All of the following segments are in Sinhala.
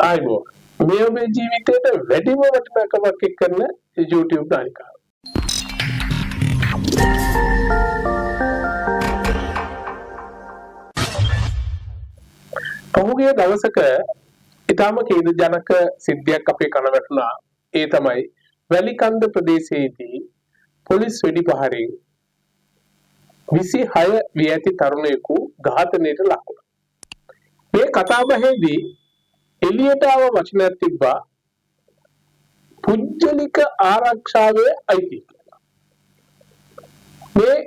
ආයිබෝ මේ ඔබේ ජීවිතේට වැඩිම වටිනාකමක් එක්කන YouTube නාලිකාව. පහුගිය දවසක ඊටම ඛේදජනක සිද්ධියක් අපේ කන වැටුණා. ඒ තමයි වැලිකන්ද ප්‍රදේශයේදී පොලිස් වෙඩිපහරින් 26 වී ඇති තරුණයෙකු ඝාතනයට ලක් වුණා. මේ කතාබහේදී එළියට ආව වචනයක් තිබ්බා පුජ්‍යලික ආරක්ෂාවේ අයිතිය කියලා. මේ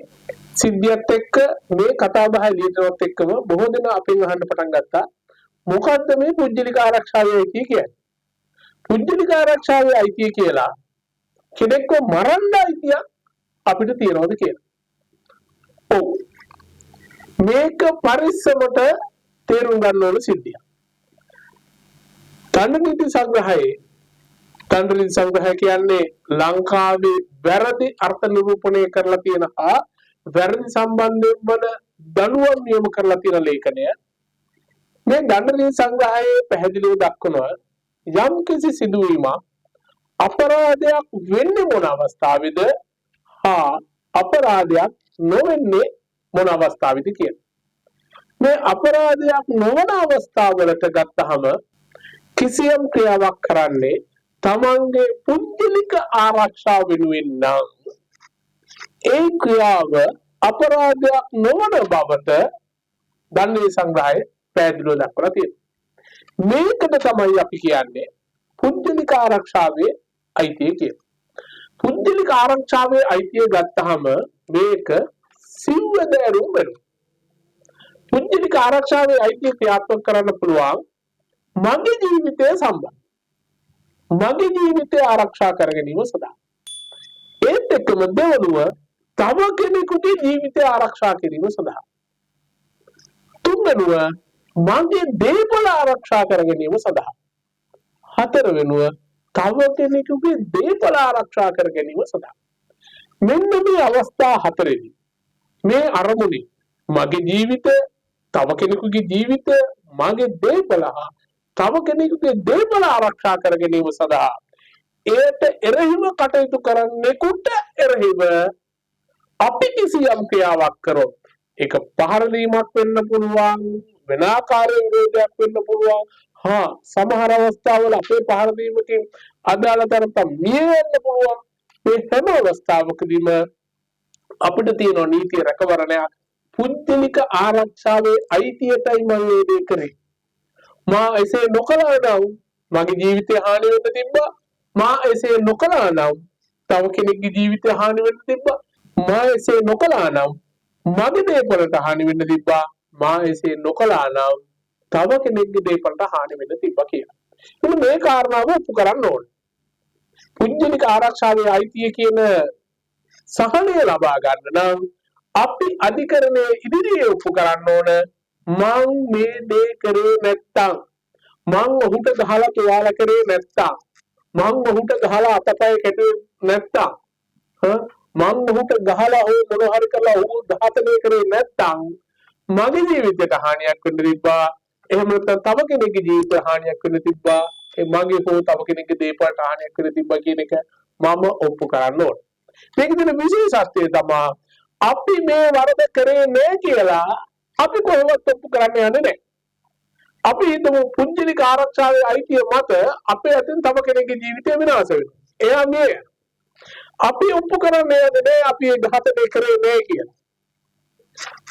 සිද්ධියත් එක්ක මේ කතාබහ එළියටවත් එක්කම බොහෝ දෙනා අපෙන් අහන්න පටන් ගත්තා මොකද්ද මේ පුජ්‍යලික ආරක්ෂාවේ අයිතිය කියන්නේ? පුජ්‍යලික ආරක්ෂාවේ අයිතිය කියලා කෙනෙක්ව මරන්න අයිතිය අපිට තියනවද කියලා. ඔව්. මේක පරිස්සමට තේරුම් ගන්න ඕන සිද්ධියක්. දණ්ඩනීති සංග්‍රහය කියන්නේ ලංකාවේ වැරදි අර්ථ නිරූපණය කරලා තියෙන වැරදි සම්බන්ධයෙන් වන දඬුවම් නියම කරලා තියෙන ලේඛනය. මේ දණ්ඩනීති සංග්‍රහයේ පැහැදිලිව දක්වනවා යම් කිසි සිදුවීමක් අපරාධයක් වෙන්නේ මොන අවස්ථාවේද අපරාධයක් නොවෙන්නේ මොන අවස්ථාවේද කියන. මේ අපරාධයක් නොවන අවස්ථාවලට ගත්තහම කිසියම් ක්‍රියාවක් කරන්නේ තමන්ගේ පුද්ගලික ආරක්ෂාව වෙනුවෙන් නම් ඒ ක්‍රියාව අපරාධයක් නොවන බවට දණ්ඩනීති සංග්‍රහය පැහැදිලිව දක්වලා තියෙනවා. මේකට තමයි අපි කියන්නේ පුද්ගලික ආරක්ෂාවේ අයිතිය කියලා. පුද්ගලික ආරක්ෂාවේ අයිතිය ගත්තහම මේක සිව්වැදෑරුම් වෙනවා. පුද්ගලික ආරක්ෂාවේ අයිතිය ක්‍රියාත්මක කරන්න පුළුවන් මගේ ජීවිතය සම්බන්ධ. මගේ ජීවිතය ආරක්ෂා කර ගැනීම සඳහා. ඒත් එක්කම දෙවනුව තව කෙනෙකුගේ ජීවිතය ආරක්ෂා කිරීම සඳහා. තුන්වෙනුව මගේ දේපල ආරක්ෂා කර ගැනීම සඳහා. හතරවෙනුව තව කෙනෙකුගේ දේපල ආරක්ෂා කර ගැනීම සඳහා. මෙන්න මේ අවස්ථා හතරෙදි මේ අරමුණේ මගේ ජීවිතය, තව කෙනෙකුගේ ජීවිතය, මගේ දේපල තව කෙනෙකුගේ දේපල ආරක්ෂා කර ගැනීම සඳහා එයට එරෙහිව කටයුතු කරන්නෙකුට එරෙහිව අපි කිසියම් ක්‍රියාවක් කරොත් ඒක පහර දීමක් වෙන්න පුළුවන්, වෙන ආකාරයක විරෝධයක් වෙන්න පුළුවන්. සමහර අවස්ථාවල අපේ පහර දීමකින් අදාළ තරම් මිය යන්න පුළුවන්. මේ හැම අවස්ථාවකදීම අපිට තියෙන නීතිය රැකවරණයක් පුද්ගලික ආරක්ෂාවේ අයිතියටයි මම මේ දේ කරේ. මා එසේ නොකළා නම් මගේ ජීවිතය හානි වෙන්න තිබ්බා. මා එසේ නොකළා නම් තව කෙනෙක්ගේ ජීවිතය හානි වෙන්න තිබ්බා. මා එසේ නොකළා නම් මගේ දේපලට හානි වෙන්න තිබ්බා. මා එසේ නොකළා නම් තව කෙනෙක්ගේ දේපලට හානි වෙන්න තිබ්බා කියලා. ඉතින් මේ කාරණාව ඔප්පු කරන්න ඕනේ. පුද්ගලික ආරක්ෂාවේ අයිතිය කියන සහනය ලබා ගන්න නම් අපි අධිකරණයේ ඉදිරියේ ඔප්පු කරන්න ඕන මං මේ දේ කරේ නැත්තම්, මං ඔහුට ගහලා තුවාල කරේ නැත්තම්, මං ඔහුට ගහලා අතපය කැටුවේ නැත්තම්, මං ඔහුට ගහලා මොන හරි කරලා ඔහු ඝාතනය කරේ නැත්තම් මගේ ජීවිතයට හානියක් වෙන්න තිබ්බා. එහෙම නැත්නම් තව කෙනෙකුගේ ජීවිතයට හානියක් වෙන්න තිබ්බා. ඒ මගේ හෝ තව කෙනෙකුගේ දේපලට හානියක් වෙන්න තිබ්බා කියන එක මම ඔප්පු කරන්න ඕන. මේකේ තියෙන විශේෂත්වය තමයි අපි මේ වරද කරේ නැහැ කියලා අපි කොහොමවත් ඔප්පු කරන්න යන්නේ නැහැ. අපි හිතමු පුද්ගලික ආරක්ෂාවේ අයිතිය මත අපේ අතින් තව කෙනෙකුගේ ජීවිතය විනාශ වෙනවා. එයා මේ අපි ඔප්පු කරන්න යන්නේ නැහැ අපි ඒ ඝාතනය කරේ නැහැ කියලා.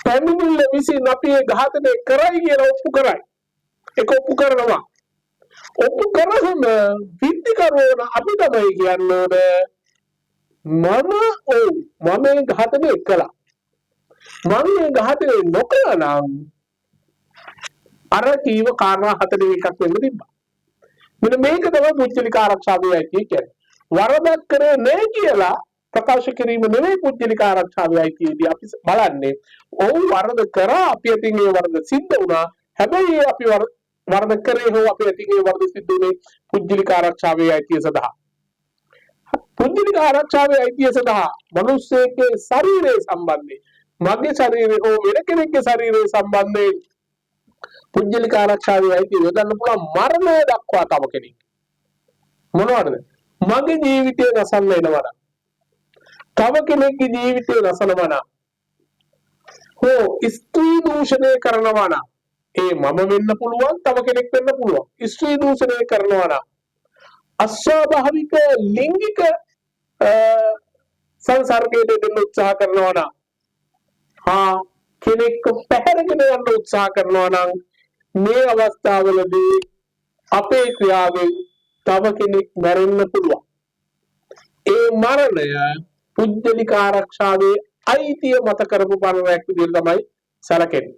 පැමිණිල්ල විසින් අපි ඒ ඝාතනය කරයි කියලා ඔප්පු කරයි. ඒක ඔප්පු කරනවා. ඔප්පු කරහම විත්තිකරවන අපි තමයි කියන්නේ මම මේ ඝාතනය කළා. මම මේ ඝාතනය නොකළා නම් අර කීව කාරණා 41ක් වෙන්න තිබ්බා. මෙන්න මේක තමයි පුද්ගලික ආරක්ෂාවේ අයිතිය කියන්නේ. වරදක් කරේ නැහැ කියලා ප්‍රකාශ කිරීම නෙවෙයි පුද්ගලික ආරක්ෂාවේ අයිතියදී අපි බලන්නේ. ඔව් වරද කරා, අපි අතින් ඒ වරද සිද්ධ වුණා. හැබැයි අපි වරද කරේ හෝ අපි අතින් ඒ වරද සිද්ධ වුණේ පුද්ගලික ආරක්ෂාවේ අයිතිය සඳහා. පුද්ගලික ආරක්ෂාවේ අයිතිය සඳහා මිනිස්සෙගේ ශරීරයේ සම්බන්ධයෙන්, මගේ ශරීරය හෝ වෙන කෙනෙක්ගේ ශරීරයේ සම්බන්ධයෙන් පුජ්‍යලික ආරක්ෂාවේ අයිතිය යොදන්න පුළුවන් මරණය දක්වා තව කෙනෙක්. මොනවද? මගේ ජීවිතය නසන්න එනවා. තව කෙනෙක්ගේ ජීවිතය නසනවා නම් හෝ ස්ත්‍රී දූෂණය කරනවා නම් ඒ මම වෙන්න පුළුවන් තව කෙනෙක් වෙන්න පුළුවන්. ස්ත්‍රී දූෂණය කරනවා නම් අස්වාභාවික ලිංගික සංසර්ගයට දෙන්න උත්සාහ කරනවා නම් කෙනෙක් පැහැරගෙන යන්න උත්සාහ කරනවා නම් මේ අවස්ථාවලදී අපේ ක්‍රියාවෙන් තව කෙනෙක් මැරෙන්න පුළුවන්. ඒ මරණය පුජ්‍යලික ආරක්ෂාවේ අයිතිය මත කරපු පරණයක් විදිහට තමයි සැලකෙන්නේ.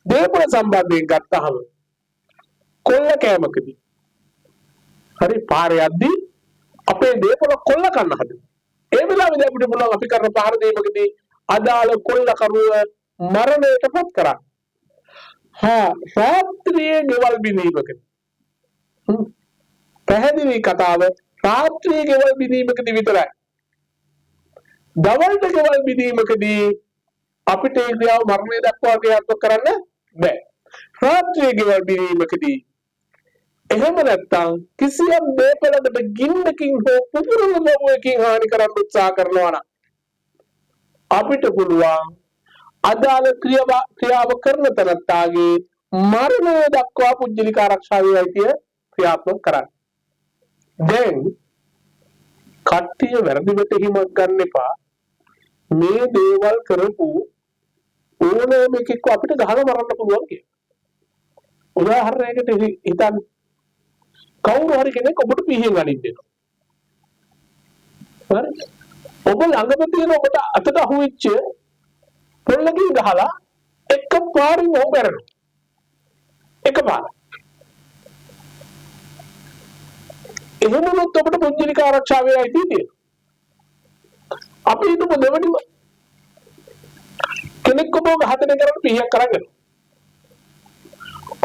දේපොළ සම්බන්ධයෙන් ගත්තහම කොල්ල කෑමකදී හරි පාරේ යද්දී අපේ දේපොළ කොල්ල කන්න හදනවා. ඒ වෙලාවේදී අපිට පුළුවන් අපි කරන පාර දීමකදී අදාළ කොල්ල කරුව මරණයටපත් කරන්න. රාත්‍රියේ ගෙවල් බිනීමකදී පැහැදිලි කතාව රාත්‍රියේ ගෙවල් බිනීමකදී විතරයි. දවල්ට ගෙවල් බිනීමකදී අපිට ඒ ක්‍රියාව මරණය දක්වා ක්‍රියාත්මක කරන්න බෑ. රාත්‍රියේ ගෙවල් බිනීමකදී එහෙම නැත්නම් කිසියම් දේපලකට ගින්නකින් හෝ පුපුරුණු ලොකුවකින් හානි කරන්න උත්සාහ කරනවා නම් අපිට පුළුවන් අදාළ ක්‍රියාව කරන තැනත්තාගේ මරණය දක්වා පුජ්‍යලික ආරක්ෂාවේ අයිතිය ක්‍රියාත්මක කරන්න. දැන් කට්ටිය වැරදි වැටහීමක් ගන්න එපා. මේ දේවල් කරපු ඕනෑම එකෙක්ව අපිට ගහලා මරන්න පුළුවන් කියලා. උදාහරණයකට හිතන්න කවුරු හරි කෙනෙක් ඔබට පිහින් අනින්න දෙනවා. හරි? ඔබ ළඟම තියෙන ඔබට අතට අහුවෙච්ච පොල්ලකින් ගහලා එක පාරින් ඔහු මැරෙනවා. එකපාරක්. එහෙම වුණොත් ඔබට පුජ්‍යලික ආරක්ෂාවේ අයිතිය තියෙනවා. අපි හිතමු දෙවනිම කෙනෙක් ඔබ ඝාතනය කරන්න පිහියක් කරගෙන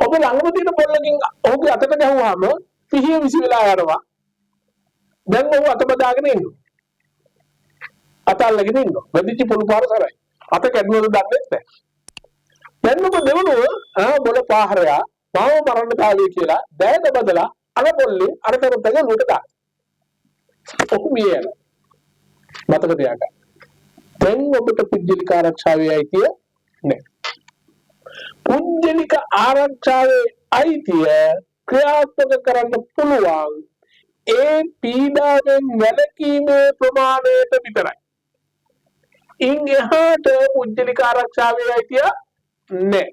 ඔබ ළඟම තියෙන පොල්ලකින් ඔහුගේ අතට ගහුවාම පිහිය විසි වෙලා යනවා. දැන් ඔහු අතම දාගෙන ඉන්නවා. අත අල්ලගෙන ඉන්නවා. වැදිච්ච පොළු පාර සරයි. අත කැඩුවද දන්නේ නැහැ. දැන් ඔබ දෙවනුව බොල පාහරයා මාව මරන්න තාවේ කියලා දැයද බදලා අර පොල්ලේ අර තරතක ලුට දාන. ඔහු මිය යනවා. මතක තියාගන්න. දැන් ඔබට පුජ්‍යලික ආරක්ෂාවේ අයිතිය නැහැ. පුජ්‍යලික ආරක්ෂාවේ අයිතිය ක්‍රියාත්මක කරන්න පුළුවන් ඒ පීඩාවෙන් වැළකීමේ ප්‍රමාණයට විතරයි. ඉන් එහාට පුජ්‍යලික ආරක්ෂාවේ අයිතිය නැහැ.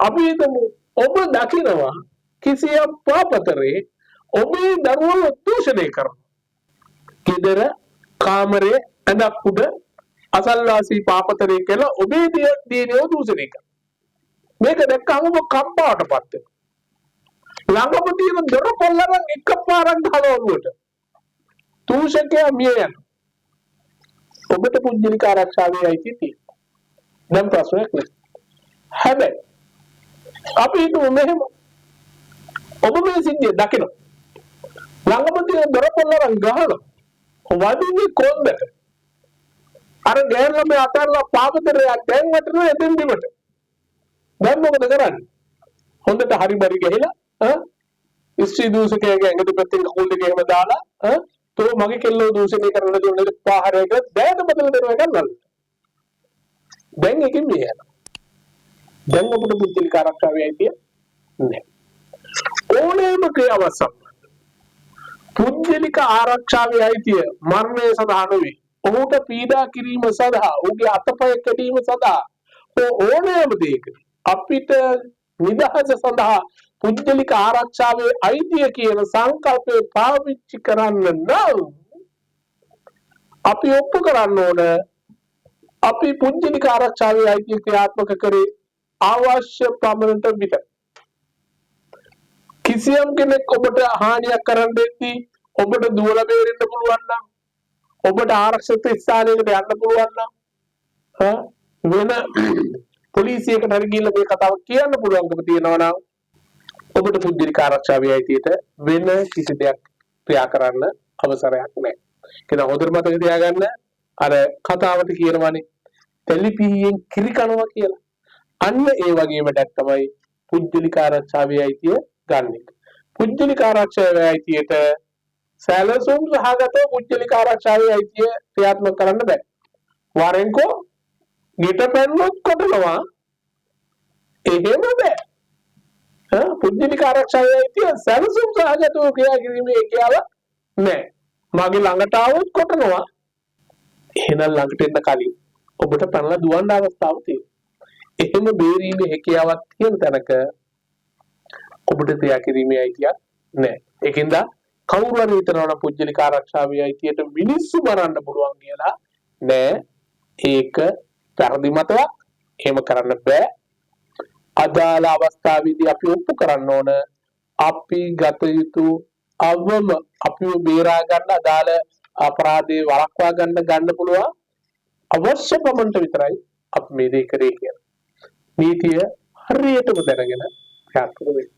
අපි හිතමු ඔබ දකිනවා කිසියම් පාපතරේ ඔබේ දරුවව දූෂණය කරනවා. ගෙදර කාමරේ ඇඳක් උඩ අසල්වාසී පාපතරේ කියලා ඔබේ දියණියව දූෂණය කරනවා. මේක දැක්කම ඔබ කම්පාවටපත් වෙනවා. ළඟම තියෙන දොර කොල්ලෙන් එකපාරක් ගහනවා ඔබට. දූෂකයා මිය යනවා. ඔබට පුජ්‍යලික ආරක්ෂාවේ අයිතිය තියෙනවා. දැන් ප්‍රශ්නයක් නැහැ. හැබැයි අපි හිතමු මෙහෙම ඔබ මේ සිද්ධිය දකිනවා. ළඟම තියෙන දොර කොල්ලෙන් ගහනවා. වදින්නේ කොන්දට. අර ගෑනු ළමයා අතල්ලා පාපතරය දැන් වටන එතෙන් දිවට. දැන් මොකද කරන්නේ? හොඳට හරි බරි ගහලා ස්ත්‍රී දූෂකයාගේ ඇඟට පැත්තෙන් කකුල් දෙක එහෙම දාලා තෝ මගේ කෙල්ලව දූෂණය කරන දුන්නේ පාහරයක දැයට බදලා දෙනවා ගන්නවලු. දැන් එකකින් මිය යනවා. දැන් අපිට පුජ්‍යලික ආරක්ෂාවේ අයිතිය නැහැ. ඕනෑම ක්‍රියාවක් සම්බන්ධ පුජ්‍යලික ආරක්ෂාවේ අයිතිය මරණය සඳහා නොවේ. ඔහුට පීඩා කිරීම සඳහා ඔහුගේ අතපය කැඩීම සඳහා ඕනෑම දෙයකට අපිට නිදහස සඳහා පුජ්‍යලික ආරක්ෂාවේ අයිතිය කියන සංකල්පය පාවිච්චි කරන්න නම් අපි ඔප්පු කරන්න ඕන අපි පුජ්‍යලික ආරක්ෂාවේ අයිතිය ක්‍රියාත්මක කරේ අවශ්‍ය පමණට විතරයි. කිසියම් කෙනෙක් ඔබට හානියක් කරන්න දෙද්දී ඔබට දුවලා බේරෙන්න පුළුවන් නම් ඔබට ආරක්ෂිත ස්ථානයකට යන්න පුළුවන් නම් වෙන පොලිසියකට හරි ගිහිල්ලා මේ කතාව කියන්න පුළුවන්කම තියෙනවා නම් ඔබට පුජ්‍යලික ආරක්ෂාවේ අයිතියට වෙන කිසි දෙයක් ක්‍රියා කරන්න අවසරයක් නැහැ. කියන හොඳට මතක තියාගන්න අර කතාවට කියනවානේ තෙලිපියෙන් කිරි කනවා කියලා. අන්න ඒ වගේම ටැක් තමයි පුද්ගලික ආරක්ෂාවේ අයිතිය ගන්න එක. පුද්ගලික ආරක්ෂාවේ අයිතියට සැලසුම් සහගතව පුද්ගලික ආරක්ෂාවේ අයිතිය ක්‍රියාත්මක කරන්න බෑ. වරෙන්කෝ ගෙට පැන්නොත් කොටනවා එහෙම බෑ. පුද්ගලික ආරක්ෂාවේ අයිතිය සැලසුම් සහගතව ක්‍රියා කිරීමේ කියලා නෑ. මගේ ළඟට ආවොත් කොටනවා. එහෙනම් ළඟට එන්න කලින් ඔබට පැනලා දුවන්න අවස්ථාවක් තියෙනවා. එහෙම බේරීමේ හැකියාවක් තියෙන තැනක ඔබට ක්‍රියා කිරීමේ අයිතියක් නැහැ. ඒකින්ද කවුරු හරි හිතනවා පුද්ගලික ආරක්ෂාවේ අයිතියට මිනිස්සු මරන්න පුළුවන් කියලා නෑ. ඒක වැරදි මතයක්. එහෙම කරන්න බෑ. අදාළ අවස්ථාවේදී අපි ඔප්පු කරන්න ඕන අපි ගත යුතු අවම අපිව බේරා ගන්න අදාළ අපරාධේ වළක්වා ගන්න පුළුවන් අවශ්‍ය ප්‍රමාණයට විතරයි අපි මේ දේ කරේ කියලා. නීතිය හරියටම දැනගෙන ක්‍රියාත්මක වෙන්න.